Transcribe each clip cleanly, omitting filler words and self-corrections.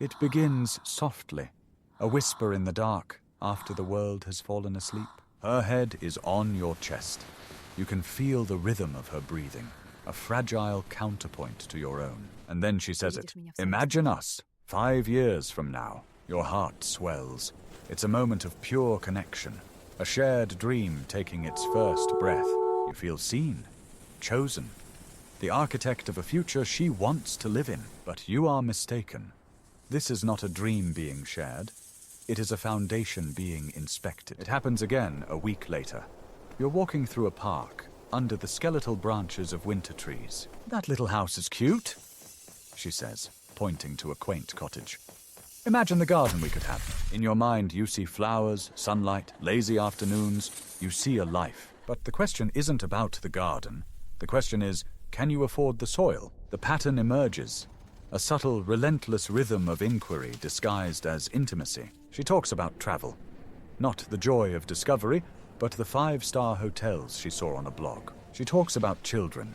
It begins softly, a whisper in the dark after the world has fallen asleep. Her head is on your chest. You can feel the rhythm of her breathing, a fragile counterpoint to your own. And then she says it. Imagine us, 5 years from now. Your heart swells. It's a moment of pure connection, a shared dream taking its first breath. You feel seen, chosen, the architect of a future she wants to live in. But you are mistaken. This is not a dream being shared. It is a foundation being inspected. It happens again a week later. You're walking through a park, under the skeletal branches of winter trees. That little house is cute, she says, pointing to a quaint cottage. Imagine the garden we could have. In your mind, you see flowers, sunlight, lazy afternoons. You see a life. But the question isn't about the garden. The question is, can you afford the soil? The pattern emerges. A subtle, relentless rhythm of inquiry disguised as intimacy. She talks about travel. Not the joy of discovery, but the 5-star hotels she saw on a blog. She talks about children.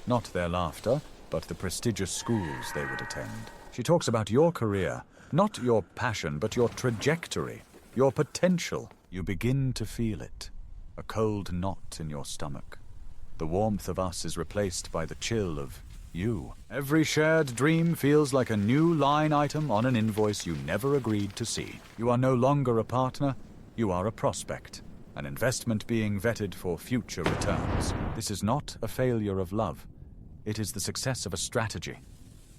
Not their laughter, but the prestigious schools they would attend. She talks about your career. Not your passion, but your trajectory. Your potential. You begin to feel it. A cold knot in your stomach. The warmth of us is replaced by the chill of you. Every shared dream feels like a new line item on an invoice you never agreed to see. You are no longer a partner, you are a prospect, an investment being vetted for future returns. This is not a failure of love. It is the success of a strategy.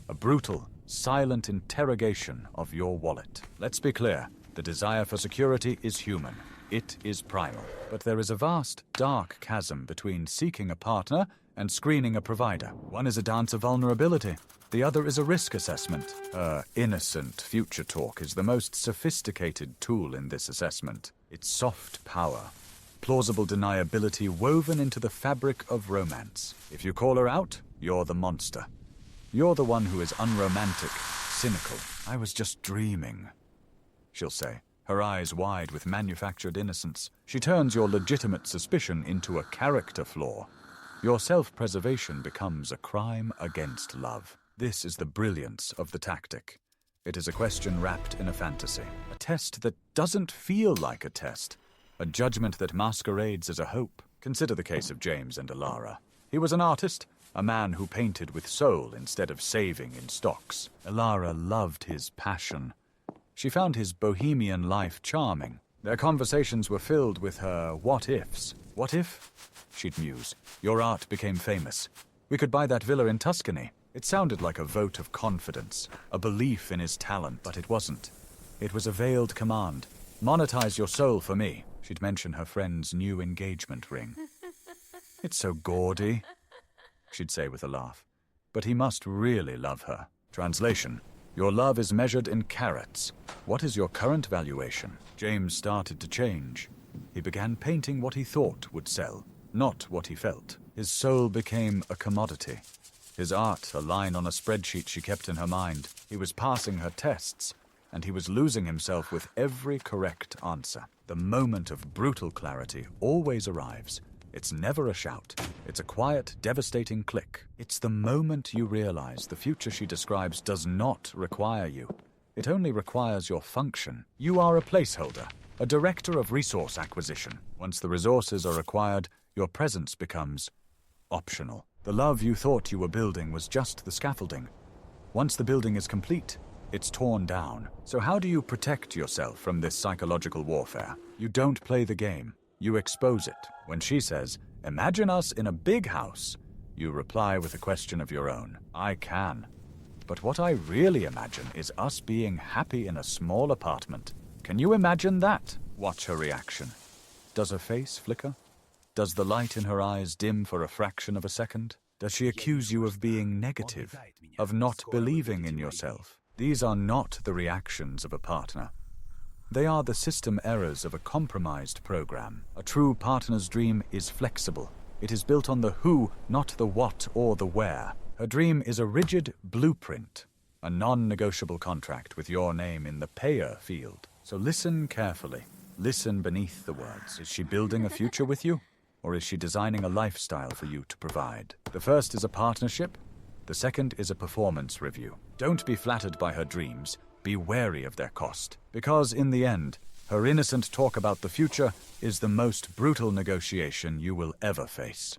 A brutal, silent interrogation of your wallet. Let's be clear, the desire for security is human. It is primal. But there is a vast, dark chasm between seeking a partner and screening a provider. One is a dance of vulnerability. The other is a risk assessment. Innocent future talk is the most sophisticated tool in this assessment. It's soft power, plausible deniability woven into the fabric of romance. If you call her out, you're the monster. You're the one who is unromantic, cynical. I was just dreaming, she'll say, her eyes wide with manufactured innocence. She turns your legitimate suspicion into a character flaw. Your self-preservation becomes a crime against love. This is the brilliance of the tactic. It is a question wrapped in a fantasy. A test that doesn't feel like a test. A judgment that masquerades as a hope. Consider the case of James and Alara. He was an artist, a man who painted with soul instead of saving in stocks. Alara loved his passion. She found his bohemian life charming. Their conversations were filled with her what-ifs. What if, she'd muse, your art became famous? We could buy that villa in Tuscany. It sounded like a vote of confidence, a belief in his talent, but it wasn't. It was a veiled command. Monetize your soul for me. She'd mention her friend's new engagement ring. It's so gaudy, she'd say with a laugh. But he must really love her. Translation: your love is measured in carats. What is your current valuation? James started to change. He began painting what he thought would sell, not what he felt. His soul became a commodity. His art, a line on a spreadsheet she kept in her mind. He was passing her tests, and he was losing himself with every correct answer. The moment of brutal clarity always arrives. It's never a shout. It's a quiet, devastating click. It's the moment you realize the future she describes does not require you. It only requires your function. You are a placeholder, a director of resource acquisition. Once the resources are acquired, your presence becomes optional. The love you thought you were building was just the scaffolding. Once the building is complete, it's torn down. So how do you protect yourself from this psychological warfare? You don't play the game. You expose it. When she says, imagine us in a big house, you reply with a question of your own. I can. But what I really imagine is us being happy in a small apartment. Can you imagine that? Watch her reaction. Does her face flicker? Does the light in her eyes dim for a fraction of a second? Does she accuse you of being negative, of not believing in yourself? These are not the reactions of a partner. They are the system errors of a compromised program. A true partner's dream is flexible. It is built on the who, not the what or the where. Her dream is a rigid blueprint, a non-negotiable contract with your name in the payer field. So listen carefully. Listen beneath the words. Is she building a future with you? Or is she designing a lifestyle for you to provide? The first is a partnership. The second is a performance review. Don't be flattered by her dreams. be wary of their cost, because in the end, her innocent talk about the future is the most brutal negotiation you will ever face.